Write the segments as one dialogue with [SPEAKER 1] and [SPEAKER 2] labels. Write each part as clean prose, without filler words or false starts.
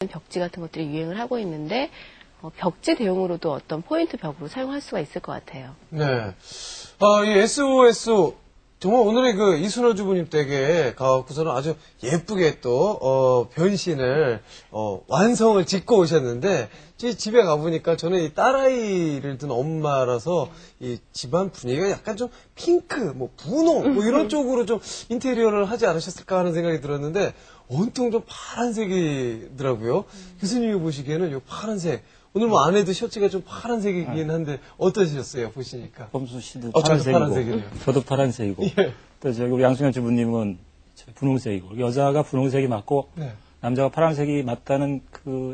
[SPEAKER 1] 벽지 같은 것들이 유행을 하고 있는데 벽지 대용으로도 어떤 포인트 벽으로 사용할 수가 있을 것 같아요.
[SPEAKER 2] 네. 이 SOS 정말 오늘의 그 이순호 주부님 댁에 가갖고서는 아주 예쁘게 또 변신을 완성을 짓고 오셨는데 집에 가보니까 저는 이 딸아이를 둔 엄마라서 이 집안 분위기가 약간 좀 핑크, 뭐 분홍 뭐 이런 쪽으로 좀 인테리어를 하지 않으셨을까 하는 생각이 들었는데 온통 좀 파란색이더라고요. 교수님이 보시기에는 이 파란색 오늘 뭐 안에도 셔츠가 좀 파란색이긴 한데 어떠셨어요 보시니까?
[SPEAKER 3] 범수 씨도
[SPEAKER 2] 파란색이고
[SPEAKER 3] 저도 파란색이고
[SPEAKER 2] 예.
[SPEAKER 3] 또 저기 우리 양승현 주부님은 분홍색이고 여자가 분홍색이 맞고
[SPEAKER 2] 네.
[SPEAKER 3] 남자가 파란색이 맞다는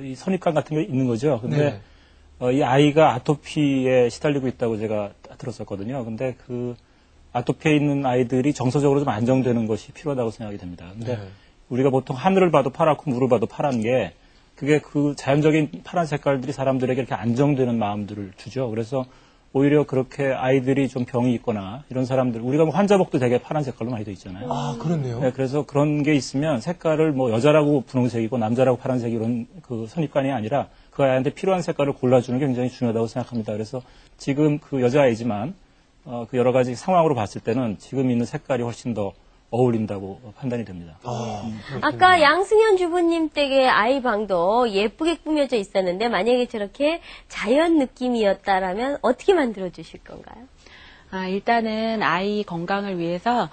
[SPEAKER 3] 이 선입관 같은 게 있는 거죠. 근데
[SPEAKER 2] 네.
[SPEAKER 3] 이 아이가 아토피에 시달리고 있다고 제가 들었었거든요. 근데 그 아토피에 있는 아이들이 정서적으로 좀 안정되는 것이 필요하다고 생각이 됩니다. 근데
[SPEAKER 2] 네.
[SPEAKER 3] 우리가 보통 하늘을 봐도 파랗고 물을 봐도 파란 게 그게 그 자연적인 파란 색깔들이 사람들에게 이렇게 안정되는 마음들을 주죠. 그래서 오히려 그렇게 아이들이 좀 병이 있거나 이런 사람들, 우리가 뭐 환자복도 되게 파란 색깔로 많이 돼 있잖아요.
[SPEAKER 2] 아, 그렇네요.
[SPEAKER 3] 네, 그래서 그런 게 있으면 색깔을 뭐 여자라고 분홍색이고 남자라고 파란색 이런 그 선입관이 아니라 그 아이한테 필요한 색깔을 골라주는 게 굉장히 중요하다고 생각합니다. 그래서 지금 그 여자아이지만 그 여러 가지 상황으로 봤을 때는 지금 있는 색깔이 훨씬 더 어울린다고 판단이 됩니다.
[SPEAKER 4] 아까 양승현 주부님 댁의 아이 방도 예쁘게 꾸며져 있었는데 만약에 저렇게 자연 느낌이었다라면 어떻게 만들어 주실 건가요?
[SPEAKER 1] 일단은 아이 건강을 위해서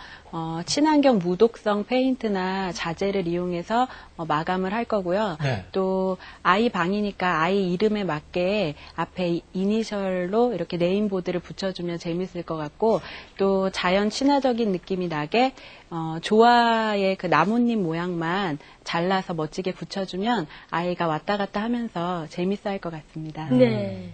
[SPEAKER 1] 친환경 무독성 페인트나 자재를 이용해서 마감을 할 거고요.
[SPEAKER 2] 네.
[SPEAKER 1] 또 아이 방이니까 아이 이름에 맞게 앞에 이니셜로 이렇게 네임보드를 붙여주면 재밌을 것 같고 또 자연 친화적인 느낌이 나게 조화의 그 나뭇잎 모양만 잘라서 멋지게 붙여주면 아이가 왔다 갔다 하면서 재밌어 할 것 같습니다.
[SPEAKER 4] 네.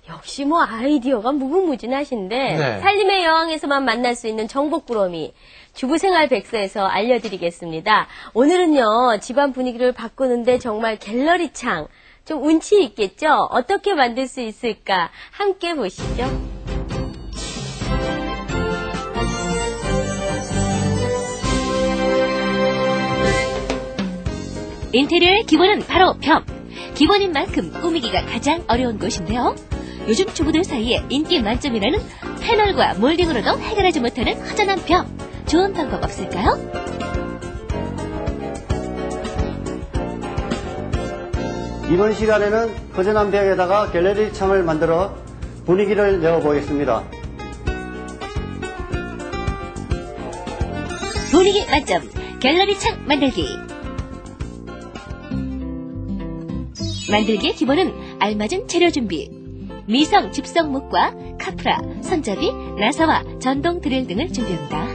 [SPEAKER 4] 역시 뭐 아이디어가 무궁무진하신데
[SPEAKER 2] 네.
[SPEAKER 4] 살림의 여왕에서만 만날 수 있는 정복꾸러미 주부생활 백서에서 알려드리겠습니다. 오늘은요 집안 분위기를 바꾸는데 정말 갤러리 창 좀 운치 있겠죠? 어떻게 만들 수 있을까 함께 보시죠.
[SPEAKER 5] 인테리어의 기본은 바로 벽. 기본인 만큼 꾸미기가 가장 어려운 것인데요. 요즘 주부들 사이에 인기 만점이라는 패널과 몰딩으로도 해결하지 못하는 허전한 벽. 좋은 방법 없을까요?
[SPEAKER 6] 이번 시간에는 허전한 벽에다가 갤러리 창을 만들어 분위기를 내어보겠습니다.
[SPEAKER 5] 분위기 만점 갤러리 창 만들기. 만들기의 기본은 알맞은 재료 준비. 미성 집성목과 카프라, 손잡이, 나사와 전동 드릴 등을 준비합니다.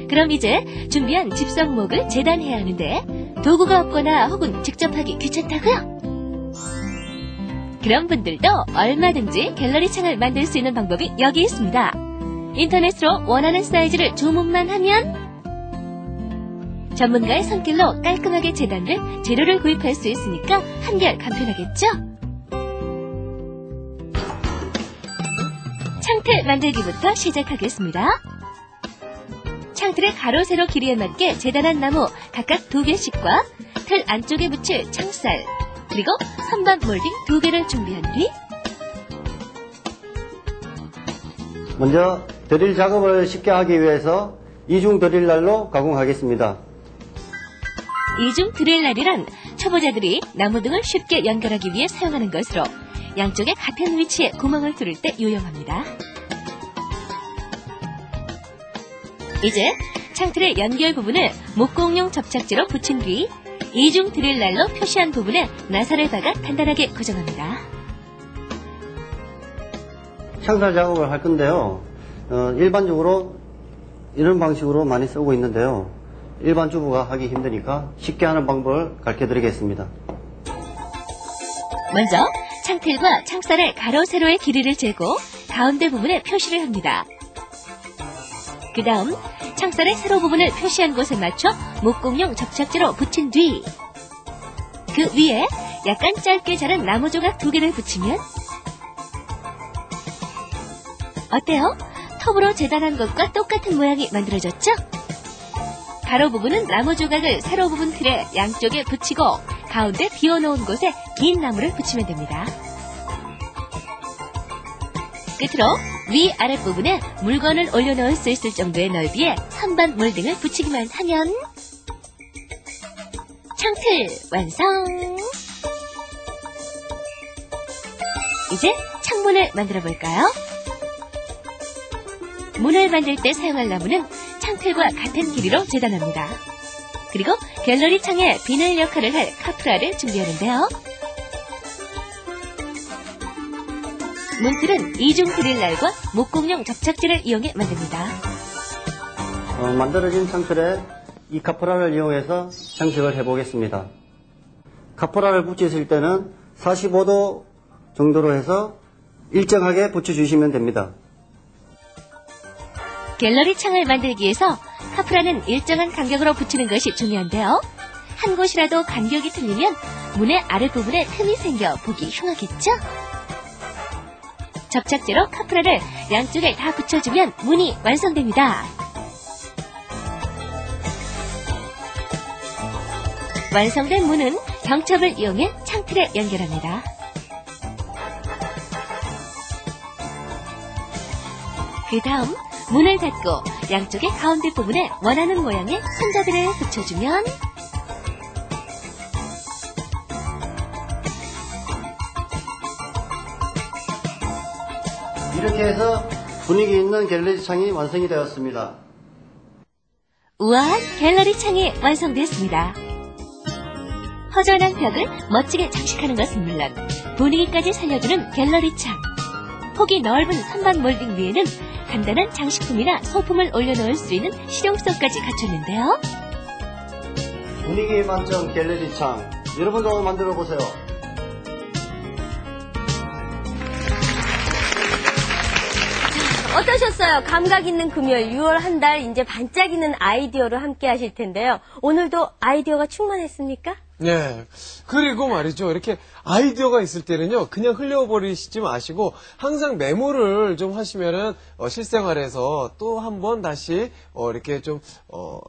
[SPEAKER 5] 그럼 이제 준비한 집성목을 재단해야 하는데 도구가 없거나 혹은 직접 하기 귀찮다고요? 그런 분들도 얼마든지 갤러리 창을 만들 수 있는 방법이 여기 있습니다. 인터넷으로 원하는 사이즈를 주문만 하면 전문가의 손길로 깔끔하게 재단된 재료를 구입할 수 있으니까 한결 간편하겠죠? 창틀 만들기부터 시작하겠습니다. 창틀의 가로 세로 길이에 맞게 재단한 나무 각각 2개씩과 틀 안쪽에 붙일 창살 그리고 선반 몰딩 2개를 준비한 뒤
[SPEAKER 6] 먼저 드릴 작업을 쉽게 하기 위해서 이중 드릴날로 가공하겠습니다.
[SPEAKER 5] 이중 드릴날이란 초보자들이 나무 등을 쉽게 연결하기 위해 사용하는 것으로 양쪽에 같은 위치에 구멍을 뚫을 때 유용합니다. 이제 창틀의 연결 부분을 목공용 접착제로 붙인 뒤 이중 드릴날로 표시한 부분에 나사를 박아 단단하게 고정합니다.
[SPEAKER 6] 창살 작업을 할 건데요. 일반적으로 이런 방식으로 많이 쓰고 있는데요. 일반 주부가 하기 힘드니까 쉽게 하는 방법을 가르쳐드리겠습니다.
[SPEAKER 5] 먼저 창틀과 창살의 가로 세로의 길이를 재고 가운데 부분에 표시를 합니다. 그 다음 창살의 세로 부분을 표시한 곳에 맞춰 목공용 접착제로 붙인 뒤 그 위에 약간 짧게 자른 나무 조각 2개를 붙이면 어때요? 톱으로 재단한 것과 똑같은 모양이 만들어졌죠? 가로 부분은 나무 조각을 세로 부분 틀에 양쪽에 붙이고 가운데 비워놓은 곳에 긴 나무를 붙이면 됩니다. 끝으로 위 아랫부분에 물건을 올려놓을 수 있을 정도의 넓이의 선반 몰딩을 붙이기만 하면 창틀 완성! 이제 창문을 만들어 볼까요? 문을 만들 때 사용할 나무는 창틀과 같은 길이로 재단합니다. 그리고 갤러리 창에 비늘 역할을 할 카프라를 준비하는데요. 문틀은 이중 드릴날과 목공용 접착제를 이용해 만듭니다.
[SPEAKER 6] 만들어진 창틀에 이 카프라를 이용해서 장식을 해보겠습니다. 카프라를 붙이실 때는 45도 정도로 해서 일정하게 붙여주시면 됩니다.
[SPEAKER 5] 갤러리 창을 만들기 위해서 카프라는 일정한 간격으로 붙이는 것이 중요한데요. 한 곳이라도 간격이 틀리면 문의 아랫부분에 틈이 생겨 보기 흉하겠죠? 접착제로 카프라를 양쪽에 다 붙여주면 문이 완성됩니다. 완성된 문은 경첩을 이용해 창틀에 연결합니다. 그 다음 문을 닫고 양쪽의 가운데 부분에 원하는 모양의 손잡이를 붙여주면
[SPEAKER 6] 이렇게 해서 분위기 있는 갤러리 창이 완성이 되었습니다.
[SPEAKER 5] 우아한 갤러리 창이 완성되었습니다. 허전한 벽을 멋지게 장식하는 것은 물론 분위기까지 살려주는 갤러리 창. 폭이 넓은 선반 몰딩 위에는 간단한 장식품이나 소품을 올려놓을 수 있는 실용성까지 갖췄는데요.
[SPEAKER 6] 분위기 만점 갤러리 창, 여러분도 만들어 보세요.
[SPEAKER 4] 어떠셨어요? 감각 있는 금요일 6월 한 달 이제 반짝이는 아이디어로 함께 하실 텐데요. 오늘도 아이디어가 충만했습니까?
[SPEAKER 2] 네. 그리고 말이죠. 이렇게 아이디어가 있을 때는요, 그냥 흘려버리시지 마시고, 항상 메모를 좀 하시면은, 실생활에서 또 한 번 다시, 이렇게 좀,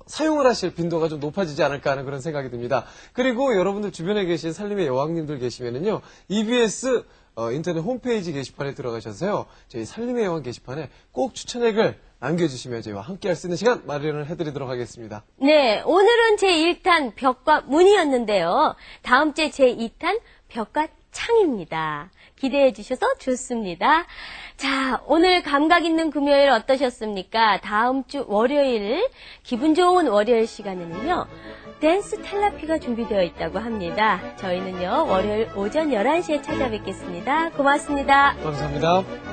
[SPEAKER 2] 사용을 하실 빈도가 좀 높아지지 않을까 하는 그런 생각이 듭니다. 그리고 여러분들 주변에 계신 살림의 여왕님들 계시면은요, EBS 인터넷 홈페이지 게시판에 들어가셔서요, 저희 살림의 여왕 게시판에 꼭 추천액을 남겨주시면 저희와 함께 할 수 있는 시간 마련을 해드리도록 하겠습니다.
[SPEAKER 4] 네, 오늘은 제1탄 벽과 문이었는데요. 다음 주에 제2탄 벽과 창입니다. 기대해 주셔서 좋습니다. 자, 오늘 감각 있는 금요일 어떠셨습니까? 다음 주 월요일, 기분 좋은 월요일 시간에는요, 댄스 텔라피가 준비되어 있다고 합니다. 저희는요, 월요일 오전 11시에 찾아뵙겠습니다. 고맙습니다.
[SPEAKER 2] 감사합니다.